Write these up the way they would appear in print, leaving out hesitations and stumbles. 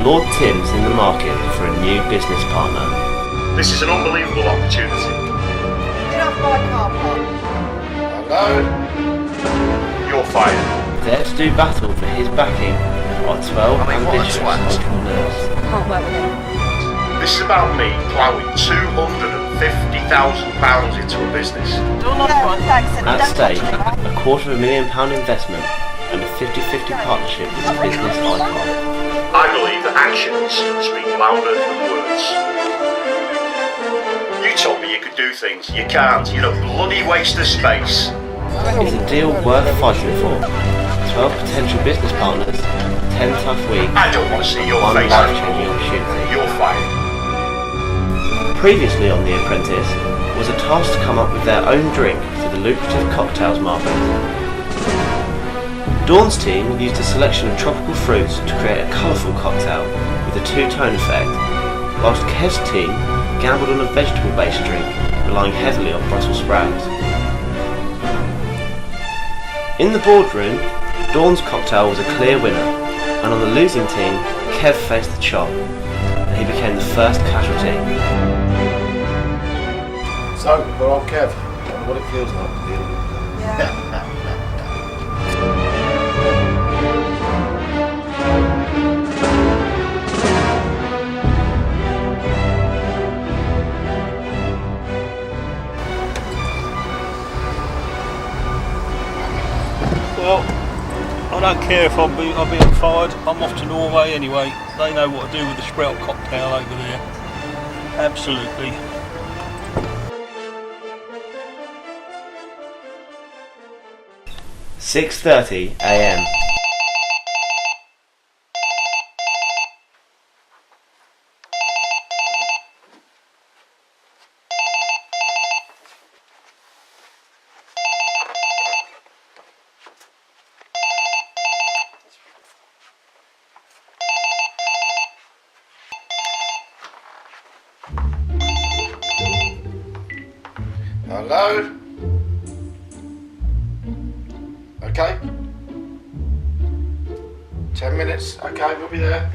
Lord Tim's in the market for a new business partner. This is an unbelievable opportunity. Get off my car park. Hello? You're fired. There to do battle for his backing are 12 ambitious entrepreneurs. Can't work with him. This is about me ploughing £250,000 into a business. At stake, a £250,000 investment and a 50-50 partnership with a business icon. I believe that actions speak louder than words. You told me you could do things. You can't. You're a bloody waste of space. It's a deal worth fighting for. 12 potential business partners, 10 tough weeks, I don't want to see your one face. life-changing opportunity. You're fired. Previously on The Apprentice was a task to come up with their own drink for the lucrative cocktails market. Dawn's team used a selection of tropical fruits to create a colourful cocktail with a two-tone effect, whilst Kev's team gambled on a vegetable-based drink, relying heavily on Brussels sprouts. In the boardroom, Dawn's cocktail was a clear winner, and on the losing team, Kev faced the chop, and he became the first casualty. So, we're on Kev. I wonder what it feels like to be a loser. Well, I don't care if I'm being fired. I'm off to Norway anyway. They know what to do with the sprout cocktail over there. Absolutely. "6:30 a.m. Hello? Okay. 10 minutes. Okay, we'll be there.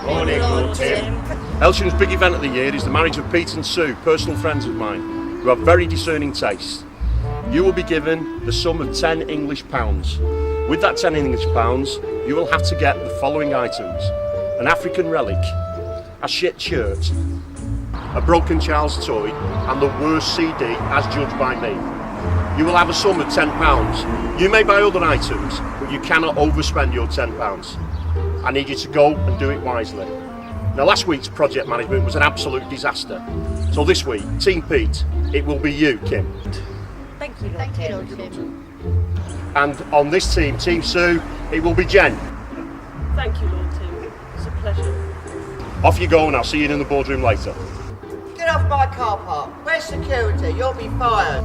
Morning, Lord Tim. Elsham's big event of the year is the marriage of Pete and Sue, personal friends of mine, who have very discerning taste. You will be given the sum of 10 English pounds. With that 10 English pounds, you will have to get the following items: an African relic, a shit shirt, a broken child's toy, and the worst CD as judged by me. You will have a sum of £10. You may buy other items, but you cannot overspend your £10. I need you to go and do it wisely. Now, last week's project management was an absolute disaster. So this week, Team Pete, it will be you, Kim. Thank you, Lord Tim. And on this team, Team Sue, it will be Jen. Thank you, Lord Tim. It's a pleasure. Off you go, and I'll see you in the boardroom later. Get off my car park. Where's security? You'll be fired.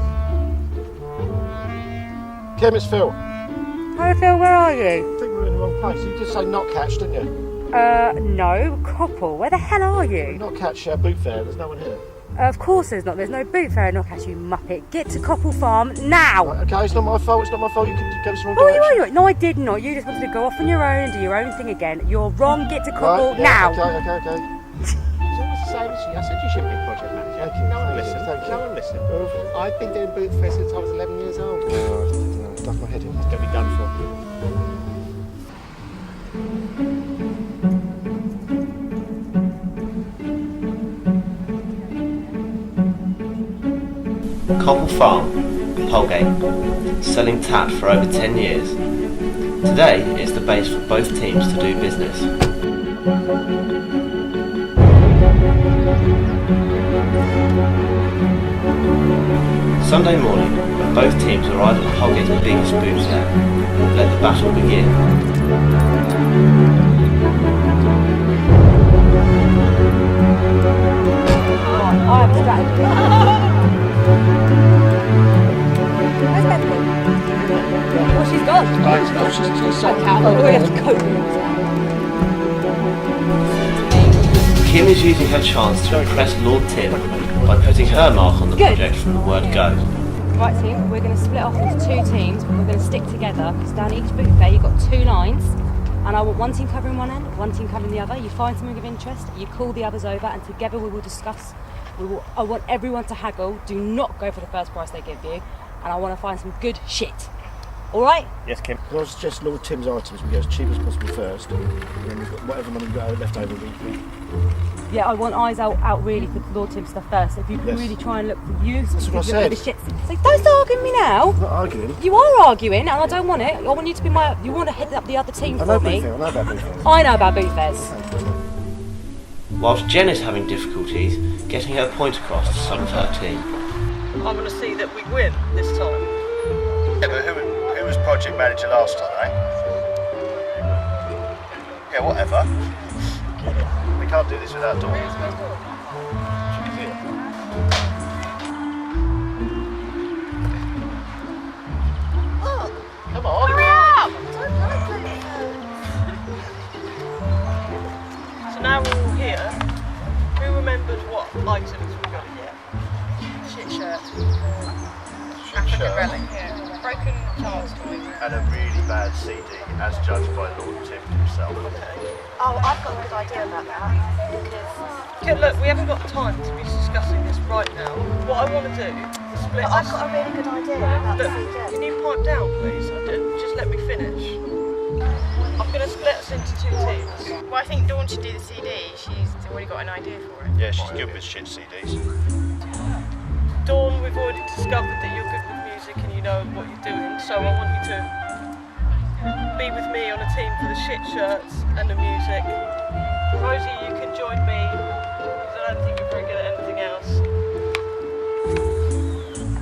Kim, it's Phil. Hi Phil, where are you? I think we're in the wrong place. You did say not catch, didn't you? No, Coppell, where the hell are you? Not catch boot fair. There's no one here. Of course there's not, there's no boot fair in Knockhouse, you muppet. Get to Coppell Farm now! Right, okay, it's not my fault. It's not my fault. You could go some Oh, direction. you are. No, I did not. You just wanted to go off on your own and do your own thing again. You're wrong. Get to Coppell Right, yeah, now! Okay. It's always the same as you. I said you shouldn't be project manager. Thank you, No one thank you, listened. thank you. No one listened. I've been doing boot fair since I was 11 years old. It's Stuff my head in. going to be done for. Coppell Farm, Polgate, selling tat for over 10 years. Today it's the base for both teams to do business. Sunday morning, when both teams arrive at Polgate's biggest boot fair, let the battle begin. I have a strategy. Where's Bethany? Well, she's gone. She's out. Oh, we have to go. Kim is using her chance to impress Lord Tim by putting her mark on the project from the word go. Right team, we're going to split off into 2 teams, but we're going to stick together because down each booth there you've got 2 lines, and I want one team covering one end, one team covering the other. You find something of interest, you call the others over, and together we will discuss. I want everyone to haggle. Do not go for the first price they give you, and I want to find some good shit. All right? Yes, Kim. Well, I suggest Lord Tim's items we go as cheap as possible first, and then we've got whatever money we've got left over. Yeah, I want eyes out really for Lord Tim stuff first. So if you can really try and look for you, That's what I said. The shit. So don't start arguing me now. I'm not arguing. You are arguing, and I don't want it. I want you to be my. You want to head up the other team I for know me. Bluefair, I know about Bluefair. I know about boot fairs. Whilst Jen is having difficulties getting her point across to some of her team. I'm going to see that we win this time. Yeah, but who was project manager last time, eh? Yeah, whatever. We can't do this without Dawn. Come on. So now we're all here. Who remembered what items we got here? Shit shirt. Shit shirt. Relic, yeah. Broken child's toy. And a really bad CD, as judged by Lord Tim himself. Oh, I've got a good idea about that. Okay, look, we haven't got time to be discussing this right now. What I want to do is split But I've us. got a really good idea about Look, the can you pipe down, please? Just let me finish. I'm going to split us into 2 teams. Well, I think Dawn should do the CD. She's already got an idea for it. Yeah, she's good with shit CDs. Dawn, we've already discovered that you're good with music and you know what you're doing, so I want you to be with me on a team for the shit shirts and the music. Rosie, you can join me, because I don't think you're very good at anything else.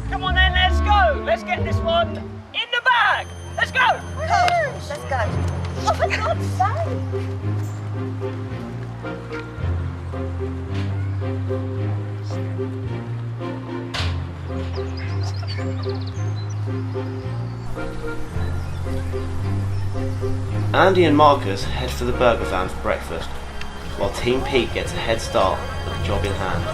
Come on then, let's go! Let's get this one in the bag! Let's go! Let's go. Oh, for God's sake! Andy and Marcus head for the burger van for breakfast, while Team Pete gets a head start with the job in hand.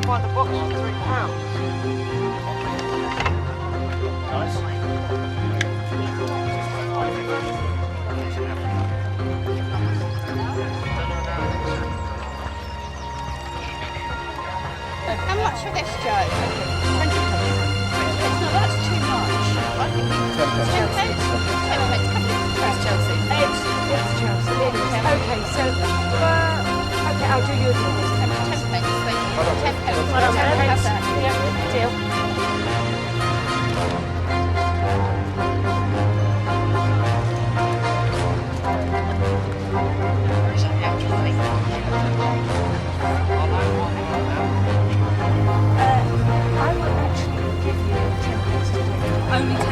Buy the box for £3. How much for this, Joe? 20 pence. No, that's too much. I think 10 pence. 10 pence. That's Chelsea. It's Chelsea. Okay, so okay, I'll do yours. 10 pence. 10 pence. I don't have have that. Yeah, deal. I will actually give you 10 pence to do. Only 10.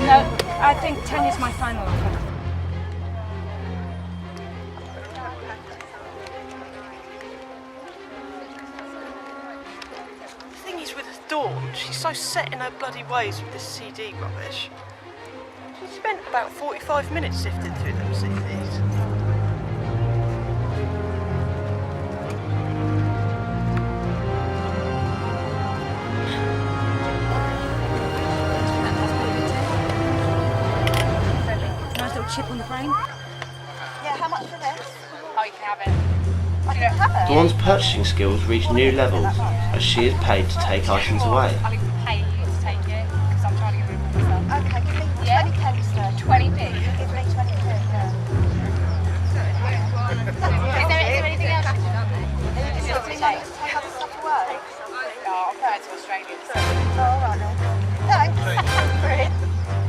No, I think 10 is my final offer. The thing is with Dawn, she's so set in her bloody ways with this CD rubbish. She spent about 45 minutes sifting through them CDs. Nice little chip on the frame. Yeah, how much for this? Oh, you can have it. I can have it. Dawn's purchasing skills reach new levels as she is paid to take items away. I can pay you to take it because I'm trying to get rid of my stuff. Okay, give me 20 pence then. 20p? Give me 20p, yeah. Is there anything else you can do? Is it take other stuff away? Oh, I'll put it to Australia. Oh, alright then. Thanks.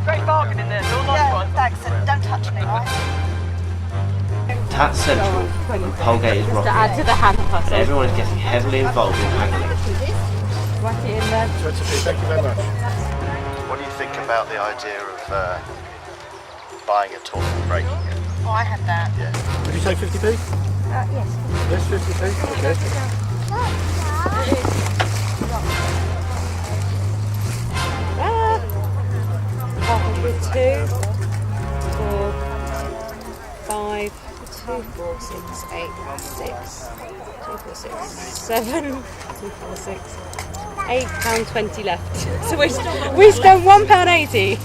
Great bargain in there, Dawn, nice one. Thanks, and don't touch me, right? Tat Central, and Polgate is To rocking, add to the hand and hustle. everyone is getting heavily involved in haggling. Whack it in there. 20p, thank you very much. What do you think about the idea of buying a toy and breaking it? Oh, I had that. Yeah. Did you say 50p? Yes. Yes, 50p. Okay. With 2, 4, 5, 2, 4, 6, 8, 6, 2, 4, 6, 7, 2, 4, 6, £8.20 left. So we spent £1.80.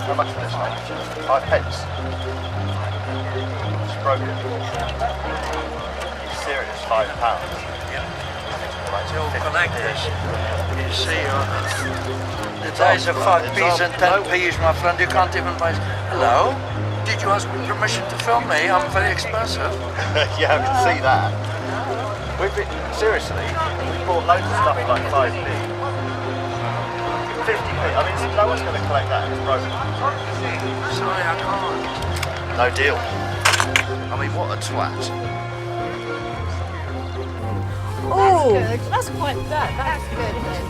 How much for this, mate? 5 pence. It's broken. Serious, £5. You're collectors. You see, the days of 5p's and 10p's, my friend, you can't even buy. Hello? Did you ask me permission to film me? I'm very expensive. Yeah, I can see that. Seriously, we bought loads of stuff like 5p. 50p. I mean, no one's going to collect that. It's broken. Sorry, I can't. No deal. I mean, what a twat. Oh, That's quite good. That's good, isn't it?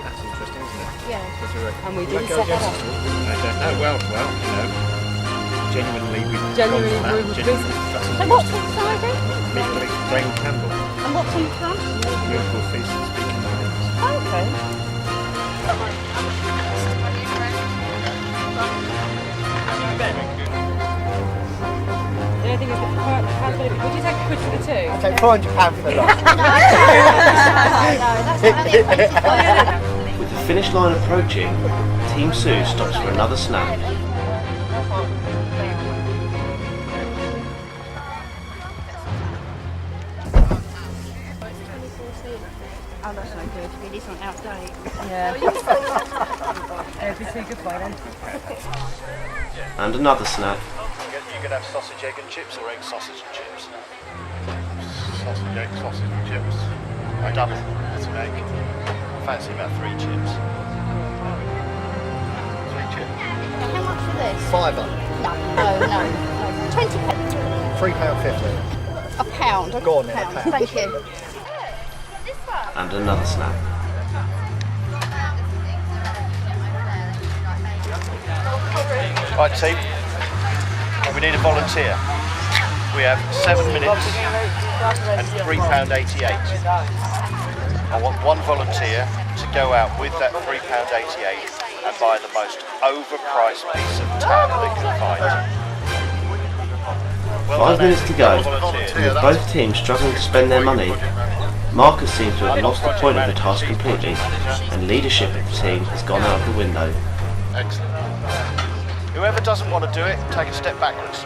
That's interesting, isn't it? Yeah. and we Like didn't set that up. I don't know. Well, you know, genuinely we've Genuinely, gone for we that. were Genuinely, busy. that's And what's the cider? Jane Campbell. And what's in front? Miracle Feast and Speaking Tongues. Okay. The only thing is would you take a quid for the 2? I'll take £400 for the lot. With the finish line approaching, Team Sue stops for another snack. Oh, that's no good. This one out of date. Yeah. Every too good by then. And another snack. You can have sausage, egg and chips or egg, sausage and chips. Sausage, egg, sausage and chips. I double. That's an egg. Fancy about 3 chips. 3 chips. How much for this? £5. No. 20 pence. £3.50. A pound. Go on then, Pound. a pound. Thank you. And another snack. Right, team. We need a volunteer. We have 7 minutes and £3.88. I want one volunteer to go out with that £3.88 and buy the most overpriced piece of tab they can find. 5 minutes to go, and with both teams struggling to spend their money, Marcus seems to have lost the point of the task completely, and leadership of the team has gone out of the window. Excellent. Whoever doesn't want to do it, take a step backwards.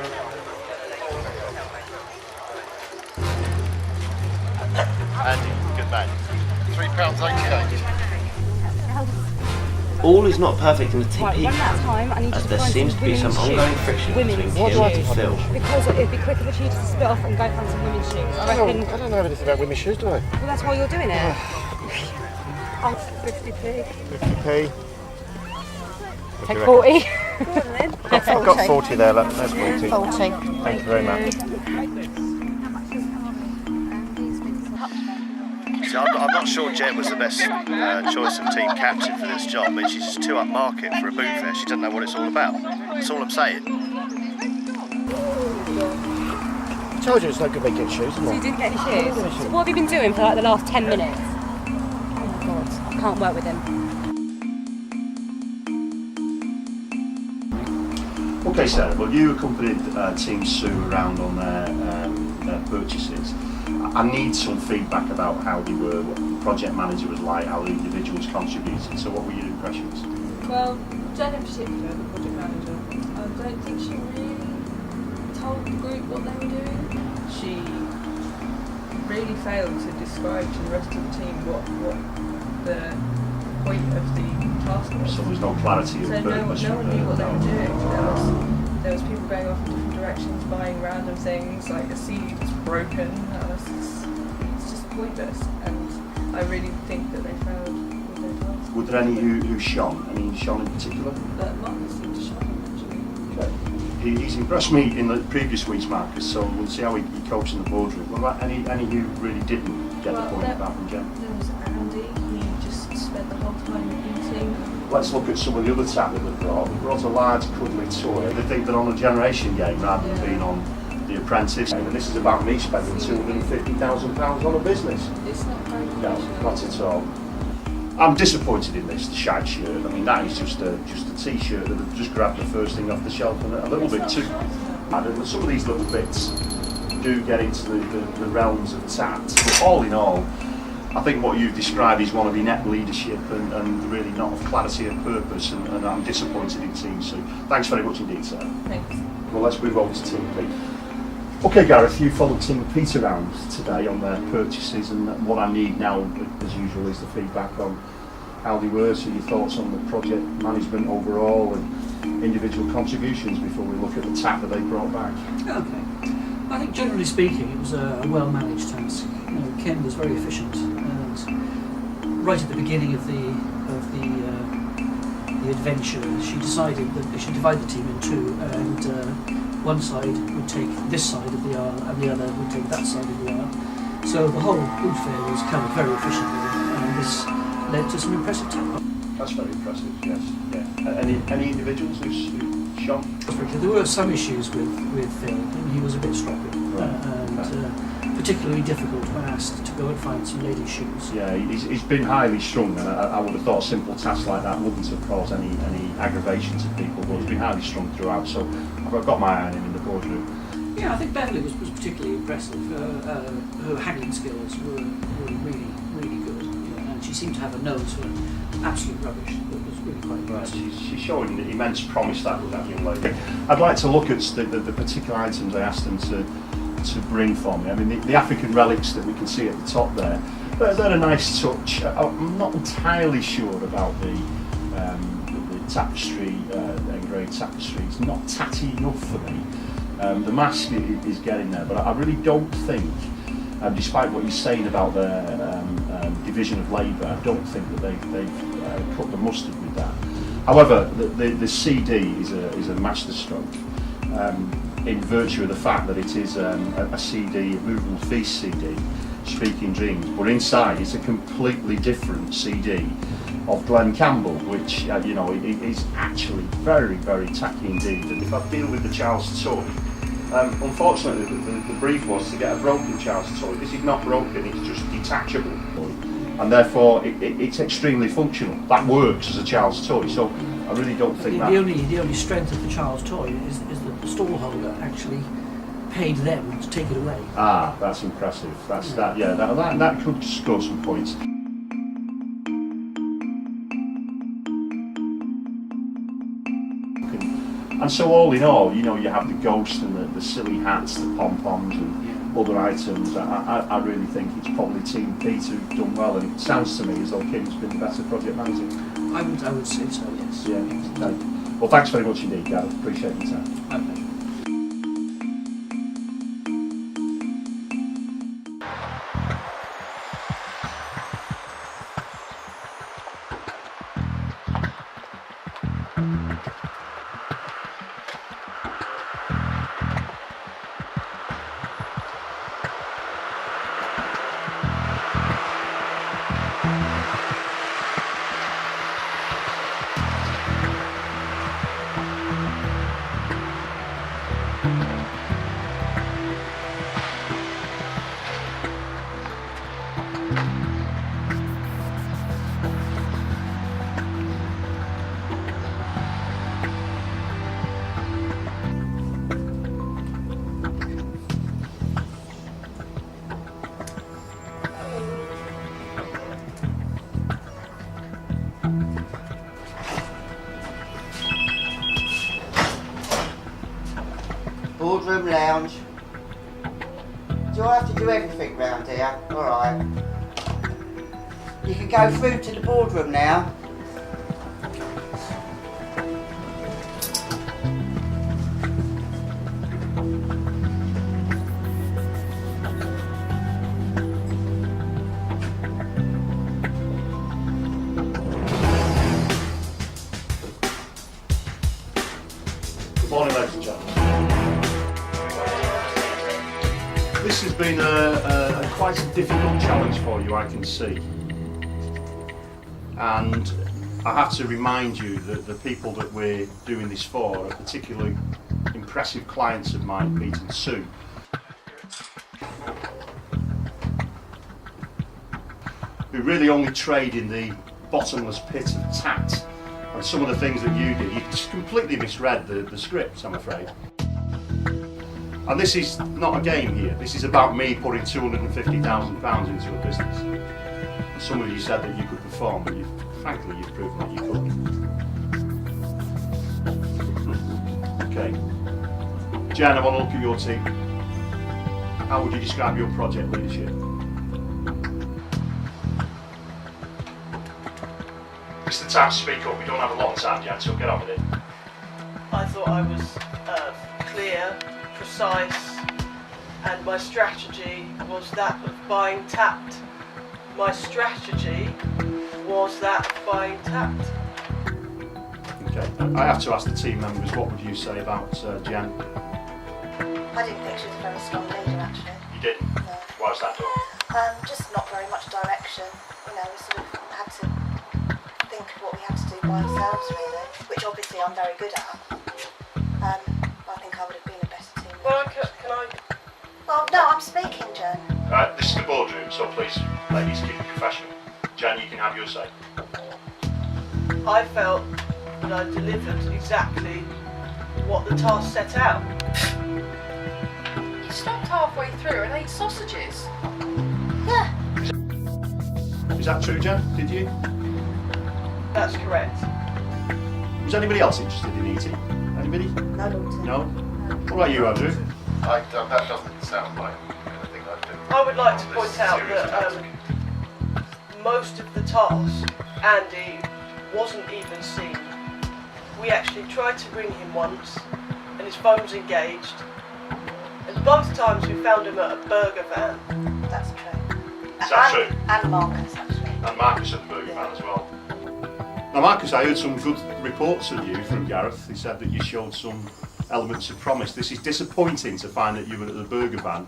Andy, good man. £3.88. All is not perfect in the team Right, peak, run out of time. I need as you to there find seems to be some women's ongoing shoes. friction Women's between Kim and shoes. Phil. Because it'd be quicker for you to split off and go find some women's shoes. I reckon. I don't know anything about women's shoes, do I? Well, that's why you're doing it. Oh, 50p. 50p. Take 40. I've got 40 there, look, there's 40. 40. Thank you very much. See, I'm not sure Jen was the best choice of team captain for this job, but she's just too upmarket for a boot fair. She doesn't know what it's all about. That's all I'm saying. I told you it's no good me getting shoes, So isn't you it? didn't get any shoes? So what have you been doing for like the last 10 minutes? Oh my god, I can't work with him. Okay, Sarah, well, you accompanied Team Sue around on their purchases. I need some feedback about how they were, what the project manager was like, how the individuals contributed. So what were your impressions? Well, Jen in particular, the project manager, I don't think she really told the group what they were doing. She really failed to describe to the rest of the team what the point of the task was. So there's no clarity of So purpose. no one knew what they were doing. There was people going off in different directions, buying random things, like a seed was broken. It's just pointless, and I really think that they failed with their task. Were there any who shone? Any shone in particular? But Marcus seemed to shine, actually. He's impressed me in the previous week's, Marcus, so we'll see how he copes in the boardroom. What about any who really didn't get the point apart from Jen? There was Andy, he just spent the whole time eating let's look at some of the other tap that they've brought. They've brought a large cuddly toy. They think they're on a generation game rather than being on the Apprentice. And this is about me spending £250,000 on a business. It's not very much. No, not at all. I'm disappointed in this, the shag shirt. I mean, that is just a t-shirt that have just grabbed the first thing off the shelf and a little bit too. And some of these little bits do get into the realms of tat. But all in all, I think what you've described is one of inept leadership and really not of clarity of purpose, and I'm disappointed in Team Sue. Thanks very much indeed, sir. Thanks. Well, let's move on to Team Pete. Okay, Gareth, you followed Tim and Pete around today on their purchases, and what I need now, as usual, is the feedback on how they were, so your thoughts on the project management overall and individual contributions before we look at the tap that they brought back. Okay. I think generally speaking it was a well-managed task. You know, Ken was very efficient, and right at the beginning of the adventure she decided that they should divide the team in two, and one side would take this side of the R and the other would take that side of the R. So the whole boot fair was covered very efficiently, and this led to some impressive tap. That's very impressive, yes. Yeah. Any individuals who shone? There were some issues with Phil. He was a bit stroppy, and particularly difficult when asked to go and find some ladies' shoes. Yeah, he's been highly strung, and I would have thought a simple task like that wouldn't have caused any aggravation to people, but he's been highly strung throughout, so I've got my eye on him in the boardroom. Yeah, I think Beverly was particularly impressive. Her haggling skills were really, really good, and she seemed to have a nose for absolute rubbish. That was really quite impressive. She's showing immense promise, that young lady. I'd like to look at the particular items I asked them to bring for me. I mean, the African relics that we can see at the top there, they're a nice touch. I'm not entirely sure about the tapestry, engraved tapestry. It's not tatty enough for me. The mask is getting there, but I really don't think, despite what you're saying about their division of labour, I don't think that they've cut the mustard with that. However, the CD is a masterstroke. In virtue of the fact that it is a CD, a movable feast CD, Speaking Dreams, but inside it's a completely different CD of Glenn Campbell, which is actually very, very tacky indeed. And if I deal with the child's toy, unfortunately the brief was to get a broken child's toy. This is not broken, it's just detachable, and therefore it's extremely functional. That works as a child's toy, so I really don't think that. The only strength of the child's toy is that the stallholder actually paid them to take it away. Ah, that's impressive. That's that. Yeah, that could score some points. And so all in all, you have the ghost and the silly hats, the pom-poms and other items. I really think it's probably Team Pete who've done well, and it sounds to me as though Kim's been the better project manager. I would say so, yes. Yeah. Okay. Well, thanks very much indeed, Gareth. Appreciate your time. Okay. Boardroom lounge. Do I have to do everything round here? Alright. You can go through to the boardroom now. Good morning, ladies and gentlemen. This has been quite a difficult challenge for you, I can see. And I have to remind you that the people that we're doing this for are particularly impressive clients of mine, Pete and Sue. Who really only trade in the bottomless pit of tat. And some of the things that you did, you just completely misread the script, I'm afraid. And this is not a game here. This is about me putting £250,000 into a business. And some of you said that you could perform, but frankly, you've proven that you couldn't. Okay. Jan, I want to look at your team. How would you describe your project leadership? It's the time to speak up. We don't have a lot of time, Jan, so get on with it. I thought I was clear, precise, and my strategy was that of buying tapped. My strategy was that of buying tapped. Okay, I have to ask the team members, what would you say about Jan? I didn't think she was a very strong leader, actually. You didn't? No. Why was that done? Just not very much direction. You know, we sort of had to think of what we had to do by ourselves, really, which obviously I'm very good at. I think I would have been a better team. Well, can I? Well, no, I'm speaking, Jen. This is the boardroom, so please, ladies, keep it professional. Jan, you can have your say. I felt that I delivered exactly what the task set out. You stopped halfway through and ate sausages. Yeah. Is that true, Jan? Did you? That's correct. Was anybody else interested in eating? Anybody? No, Doctor. No? What about you, Andrew? That doesn't sound like anything I'd do. I would like to point out that most of the task, Andy wasn't even seen. We actually tried to ring him once, and his phone was engaged. And both times we found him at a burger van. That's true. Is that true? And Marcus, actually. And Marcus at the burger van as well. Now, Marcus, I heard some good reports of you from Gareth. He said that you showed some elements of promise. This is disappointing to find that you were at the burger van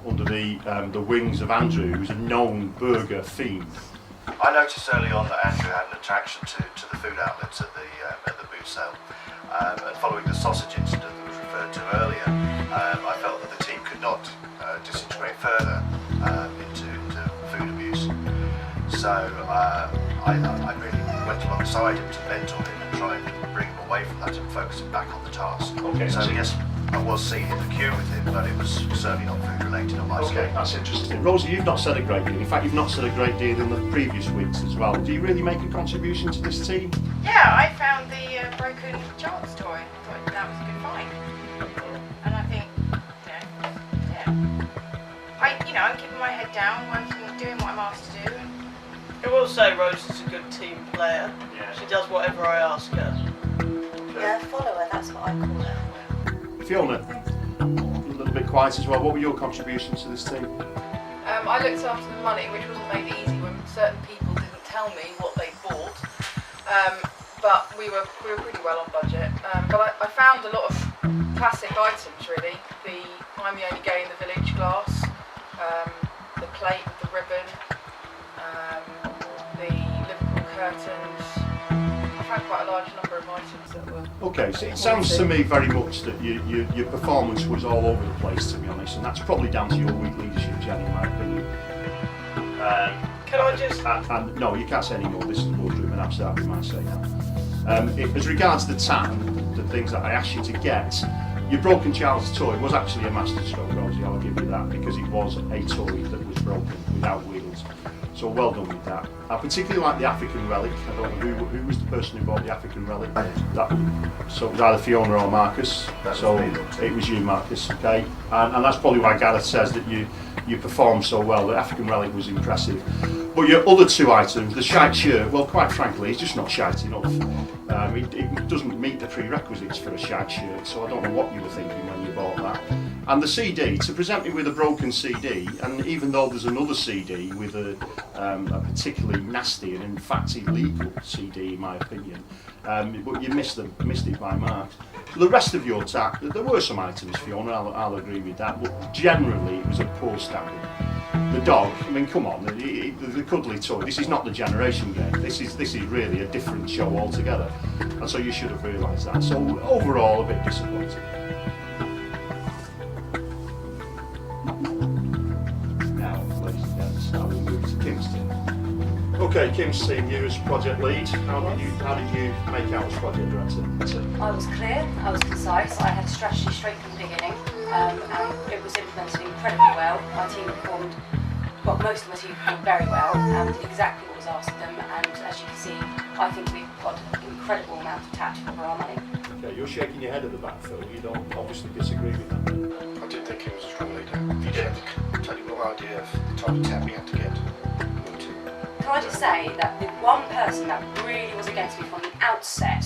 under the wings of Andrew, who's a known burger fiend. I noticed early on that Andrew had an attraction to the food outlets at the boot sale. And following the sausage incident that was referred to earlier, I felt that the team could not disintegrate further into food abuse. So I really went alongside him to mentor him and try and bring him away from that and focus him back on the task. Okay. So yes, I was seen in the queue with him, but it was certainly not food related on my scale. Okay, that's interesting. Rosie, you've not said a great deal. In fact, you've not said a great deal in the previous weeks as well. Do you really make a contribution to this team? Yeah, I found the broken child's toy. Thought that was a good find. And I think, I'm keeping my head down, working, doing what I'm asked to do. I will say Rose is a good team player. Yeah. She does whatever I ask her. Yeah, follower, that's what I call her. Fiona, a little bit quiet as well. What were your contributions to this team? I looked after the money, which wasn't made easy when certain people didn't tell me what they bought. But we were pretty well on budget. But I found a lot of classic items, really. I'm the only gay in the village glass, the plate with the ribbon, the Liverpool curtains. I found quite a large number of items that were... Okay, so it sounds to me very much that your performance was all over the place, to be honest, and that's probably down to your weak leadership, Jan, in my opinion. Can I just... And no, you can't say any more. This is the boardroom, and I'm starting my say now. As regards the tap and the things that I asked you to get, your broken child's toy was actually a masterstroke, Rosie, I'll give you that, because it was a toy that was broken without wheels. So well done with that. I particularly like the African relic. I don't know who was the person who bought the African relic. So it was either Fiona or Marcus. It was you, Marcus. Okay, and that's probably why Gareth says that you performed so well. The African relic was impressive. But your other two items, the shite shirt, well, quite frankly, it's just not shite enough. It doesn't meet the prerequisites for a shite shirt, so I don't know what you were thinking when you bought that. And the CD, to present me with a broken CD, and even though there's another CD with a particularly nasty and in fact illegal CD in my opinion, but you missed it by marks. So the rest of your there were some items, Fiona, I'll agree with that, but generally it was a poor standard. The dog, I mean, come on, the cuddly toy, this is not the generation game. This is really a different show altogether. And so you should have realised that. So overall, a bit disappointing. Now, ladies and gents, now we move to Kim's team. Okay, Kim's team, you as project lead, how did you make out as project director? I was clear, I was concise, I had a strategy straight from the beginning, and it was implemented incredibly well. My team performed, well, most of my team performed very well and did exactly what was asked of them, and as you can see, I think we've got an incredible amount of tactical for our money. Okay, you're shaking your head at the back, Phil. You don't obviously disagree with that. I did think he was a strong leader. He did. Totally wrong idea of the type of tap we had to get. Can I just say that the one person that really was against me from the outset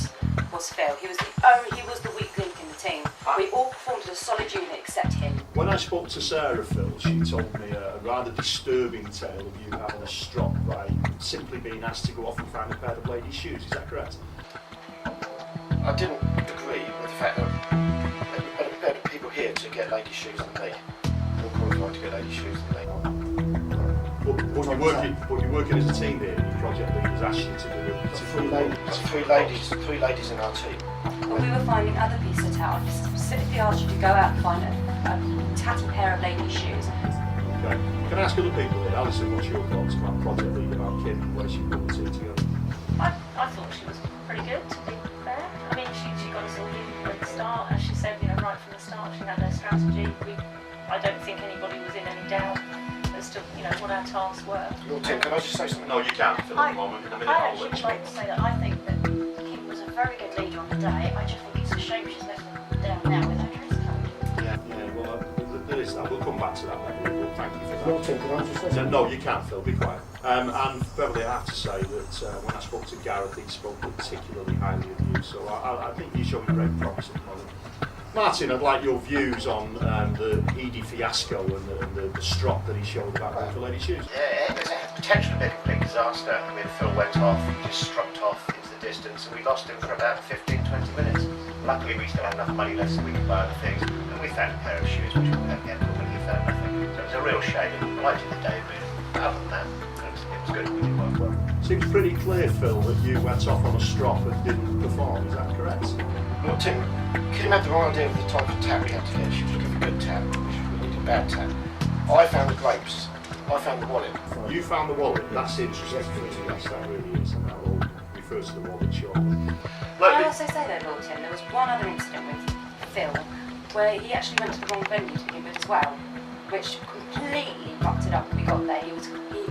was Phil. He was the weak link in the team. We all performed as a solid unit except him. When I spoke to Sarah, Phil, she told me a rather disturbing tale of you having a strop by simply being asked to go off and find a pair of ladies' shoes. Is that correct? I didn't agree with the fact that there are better people here to get ladies' shoes than me. More qualified to get ladies' shoes than me. But you're working as a team here, and your project leaders asked you to do it. Three ladies in our team. But we were finding other pieces out. I specifically asked you to go out and find a tatty pair of ladies' shoes. Okay. Can I ask other people here? Alison, what's your thoughts about project lead, about Kim, and where she put the two together? I thought she was pretty good, to be fair. I mean, she got us all in at the start, as she said, right from the start, she had her strategy. I don't think anybody was in any doubt as to, what our tasks were. Well, Tim, can I just say something? No, you can't, Phil, at the moment. In a minute, I I'll let actually you would like to say that I think that Kim was a very good leader on the day. I just think it's a shame she's left them down now with her dress code. Yeah, well, there is that. We'll come back to that, Beverly. Well, thank you for that. No, Tim, can I just say something? No, you can't, Phil, be quiet. And Beverly, I have to say that when I spoke to Gareth, he spoke particularly highly of you, so I think you're showing great promise at the moment. Martin, I'd like your views on the Edie fiasco and the strop that he showed about going for lady shoes. Yeah, there's a potential to be a complete disaster. I mean, Phil went off, just struck off into the distance, and we lost him for about 15-20 minutes. Luckily, we still had enough money left so we could buy other things, and we found a pair of shoes which we were never get, but he found nothing. So it was a real shame. I did the day but other than that, it was good. We did work well. Seems pretty clear, Phil, that you went off on a strop and didn't perform. Is that correct? Well, Tim, Kim had the wrong idea of the type of tap we had to get. She was looking for good tap, we needed bad tap. I found the grapes. I found the wallet. You found the wallet. That's interesting. Yes, that really is, and that will refer to the wallet shortly. Can I also say though, Lord Tim, there was one other incident with Phil where he actually went to the wrong venue to begin with as well, which completely fucked it up when we got there. He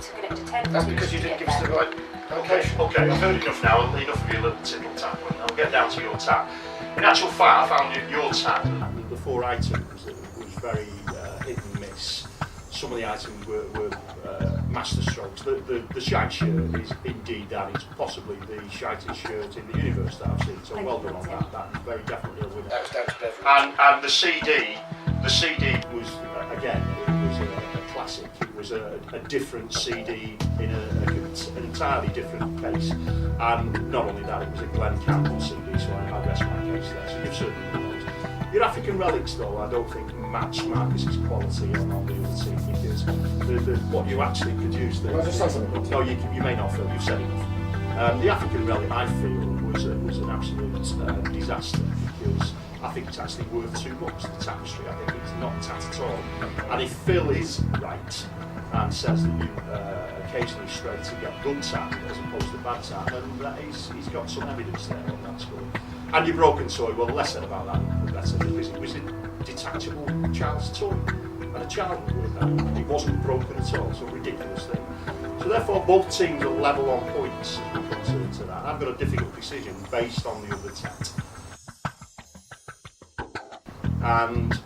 took it to 10. That's because you didn't give us the right location. Okay, I've heard enough now. Enough of your little tittle tap. I'll get down to your tap. In actual fact, I found your tap. The 4 items was very hit and miss. Some of the items were master strokes. The shite shirt is indeed that. It's possibly the shitest shirt in the universe that I've seen. So well done on that. That is very definitely a winner. That was down to Beverly. And the CD was again, it was a classic. It was a different CD in an entirely different case. And not only that, it was a Glenn Campbell CD. So I rest my case there. So you've certainly won those. Your African relics, though, I don't think match Marcus's quality on the other team, because what you actually produced there. Can I just say something? No, you may not feel you've said enough. The African relic, I feel, was an absolute disaster, because I think it's actually worth too much. The tapestry, I think it's not tat at all. And if Phil is right and says that you occasionally stray to get good tap as opposed to bad tap, then he's got some evidence there on that score. And your broken toy, well, less said about that, the better, because it was a detachable child's toy. And a child would wear that. It wasn't broken at all, so a ridiculous thing. So therefore, both teams are level on points as we come to that. I've got a difficult decision based on the other tat. And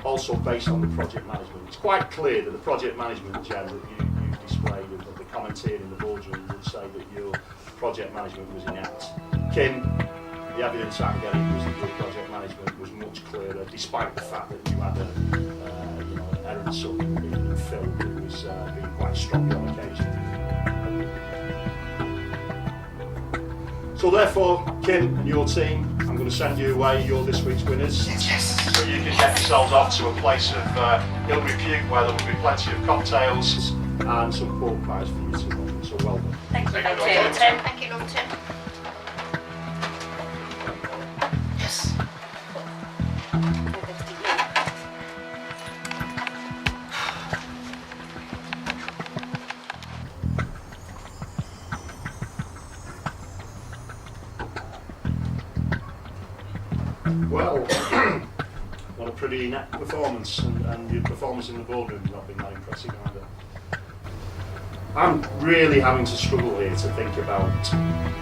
also based on the project management. It's quite clear that the project management, Jen, that you displayed, and the commentator in the boardroom would say that your project management was inept. Kim, the evidence I'm getting was that your project management was much clearer, despite the fact that you had an errant son in Phil who was being quite strong on occasion. So therefore, Kim and your team, I'm going going to send you away. You're this week's winners. Yes. So you can get yourselves off to a place of ill repute where there will be plenty of cocktails and some pork pies for you to run. So well done. Thank you. Thank Thank you. you, Tim. Thank you, Lord Tim. Yes. Well, what a pretty inept performance, and your performance in the boardroom has not been that impressive either. I'm really having to struggle here to think about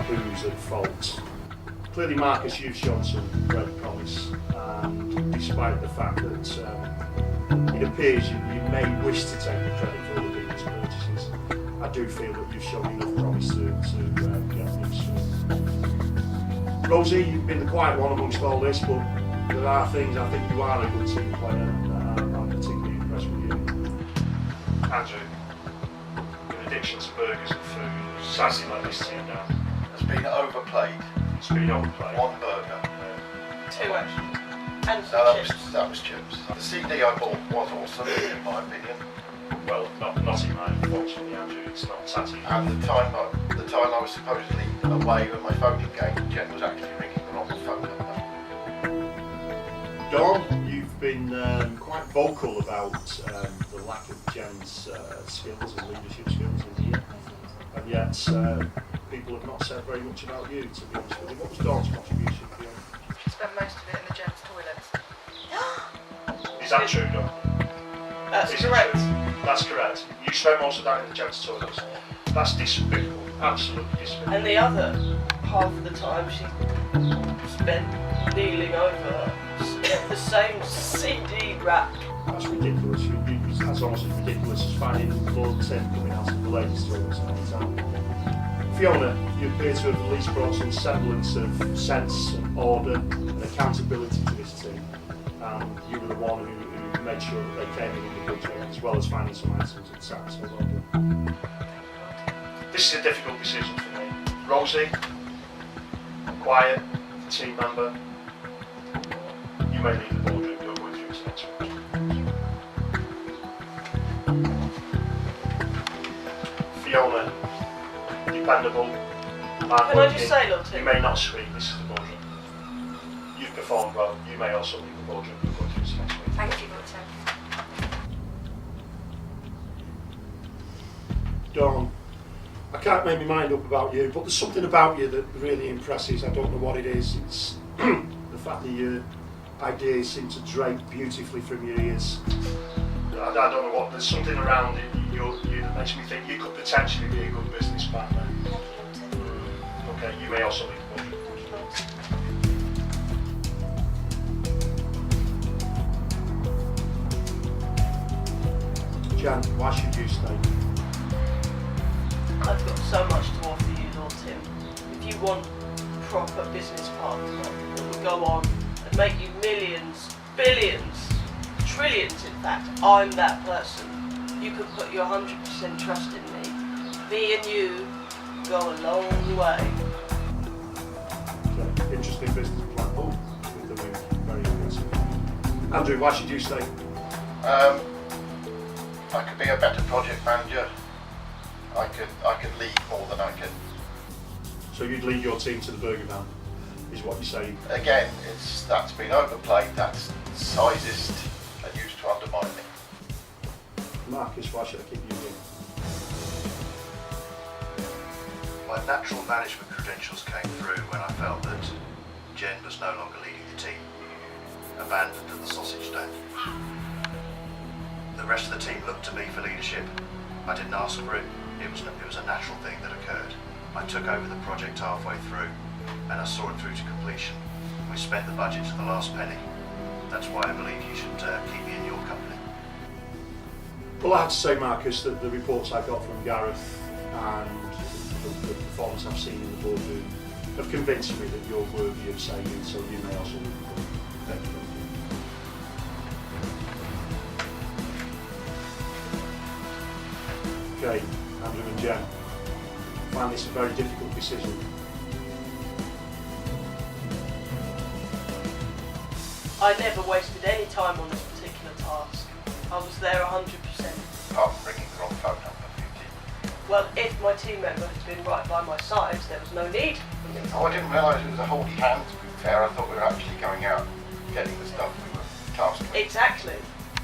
who's at fault. Clearly, Marcus, you've shown some great promise, and despite the fact that it appears you may wish to take the credit for other people's purchases, I do feel that you've shown enough promise to get things through. Rosie, you've been the quiet one amongst all this, but there are things I think you are a good team player that I'm particularly impressed with you. Andrew, your addiction to burgers and food has sadly let this team down. It's been overplayed. It's been overplayed. One burger. Two actually. And No, some chips. that was chips. The CD I bought was awesome, in my opinion. Well, not in my unfortunately, Andrew, it's not tatty. And the time I was supposedly away with my phoning game, Jen was actually ringing the wrong phone number. Dawn, you've been quite vocal about the lack of Jen's skills and leadership skills in here, and yet people have not said very much about you, to be honest with you. What was Dawn's contribution for you? She spent most of it in the gents' toilets. Is that true, Dawn? That's Is it correct. true? That's correct. You spent most of that in the gents' toilets. That's despicable, absolutely despicable. And the other half of the time she spent kneeling over the same CD rack. That's ridiculous. That's almost as ridiculous as finding Lord Tim coming out of the ladies' toilets at any time. Fiona, you appear to have at least brought some semblance of sense and order and accountability to this team. You were the one who made sure that they came in the budget, as well as finding some items that sat, so well done. This is a difficult decision for me. Rosie, quiet, team member, you may leave the boardroom, you're going through to next week. Fiona, dependable, hard Can I just say, Lord Tim? you may not sweep, this is the boardroom. You've performed well, you may also leave the boardroom, you're going through to next week. Thank you, Lord Tim. Dawn, I can't make my mind up about you, but there's something about you that really impresses. I don't know what it is. It's the fact that your ideas seem to drape beautifully from your ears. I don't know what, there's something around you that makes me think you could potentially be a good business partner. Okay, you may also leave the boardroom. Jan, why should you stay? I've got so much to offer you, Lord Tim. If you want proper business partner that will go on and make you millions, billions, trillions in fact, I'm that person. You can put your 100% trust in me. Me and you go a long way. Okay, interesting business plan. Oh, with the move, very impressive. Andrew, why should you stay? I could be a better project manager. I could lead more than I can. So you'd lead your team to the burger van, is what you're saying? Again, that's been overplayed. That's sizist and used to undermine me. Marcus, why should I keep you here? My natural management credentials came through when I felt that Jen was no longer leading the team, abandoned at the sausage stand. The rest of the team looked to me for leadership. I didn't ask for it. It was a natural thing that occurred. I took over the project halfway through, and I saw it through to completion. We spent the budget to the last penny. That's why I believe you should keep me in your company. Well, I have to say, Marcus, that the reports I got from Gareth and the performance I've seen in the boardroom have convinced me that you're worthy of staying, so you may also leave the board. Thank you. Okay, Andrew and Jen, I find this a very difficult decision. I never wasted any time on this particular task. I was there 100%. Apart from bringing the wrong phone number. Well, if my team member had been right by my side, there was no need for me. Oh, I didn't realise it was a holy hand, to be fair. I thought we were actually going out getting the stuff we were tasked with. Exactly.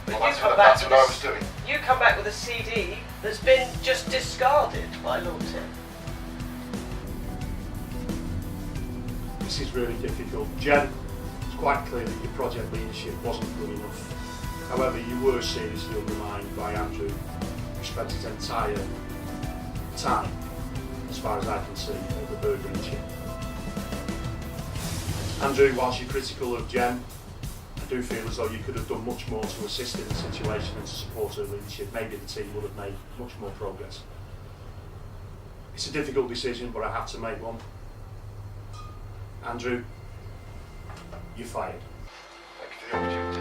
But Well, you come back that's with what I was doing. You come back with a CD that's been just discarded by Lawton. This is really difficult. Jen, it's quite clear that your project leadership wasn't good enough. However, you were seriously undermined by Andrew, who spent his entire time, as far as I can see, at the Burger and Chip. Andrew, whilst you're critical of Jen, I do feel as though you could have done much more to assist in the situation and to support her leadership. Maybe the team would have made much more progress. It's a difficult decision, but I have to make one. Andrew, you're fired. Thank you for the opportunity.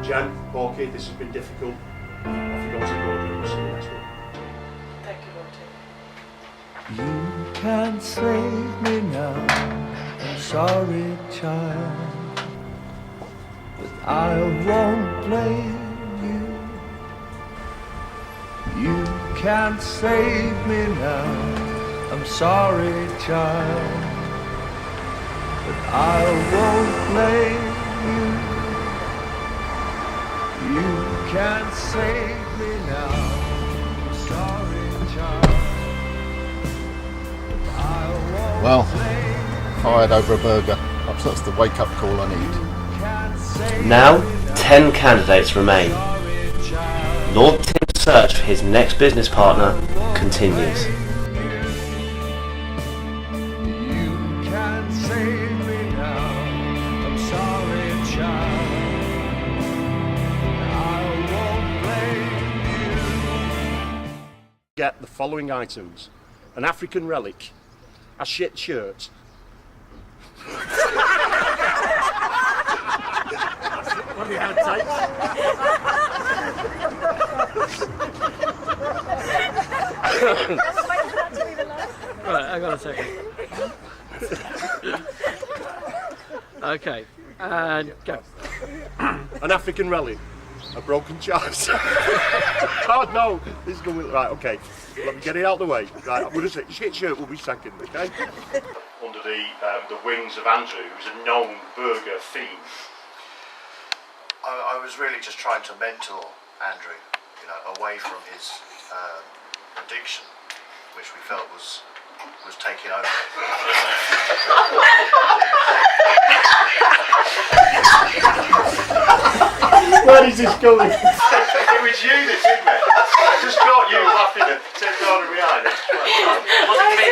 Jen, Borky, this has been difficult. Off you go to the boardroom. See you next week. Thank you, Lawton. You can't save me now, I'm sorry, child, but I won't blame you. You can't save me now, I'm sorry, child, but I won't blame you. You can't save me now, I'm sorry, child. Well, fired over a burger. Perhaps that's the wake-up call I need. Now, 10 candidates remain. Lord Tim's search for his next business partner continues. You can't save me now, I'm sorry, child. I won't blame you. Get the following items: an African relic, a shit shirt, What do you have to Right, hang on a second. Okay, and go. an African relic, a broken chalice. Oh no, this is going to right. Okay, let me get it out of the way. Right, I'm going to say shit shirt will be second. Okay. Under the wings of Andrew, who's a known burger fiend. I was really just trying to mentor Andrew, away from his addiction, which we felt was taking over. Where is this going? It was you that did me. I just got you laughing at Tim Gardner behind it. Wasn't me.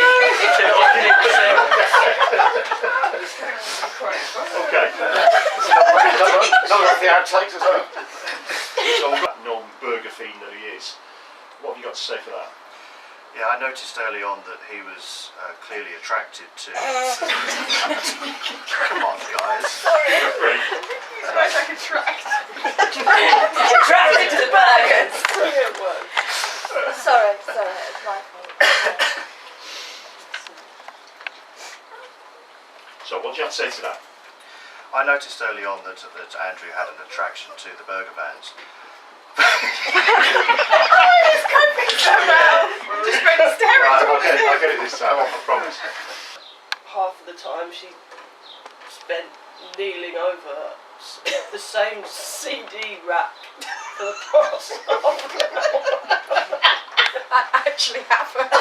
Okay. Another of the outtakes as well. So that known burger fiend that he is. What have you got to say for that? Yeah, I noticed early on that he was clearly attracted to. Come on, guys. Sorry. It's like attract. Attracted to the burgers. Brilliant word. Sorry, it's my fault. So what do you have to say to that? I noticed early on that Andrew had an attraction to the burger vans. It's coming so well. Just ready to stare at I'll get it this time, I promise. Half of the time she spent kneeling over the same CD rack for the past. That actually happened.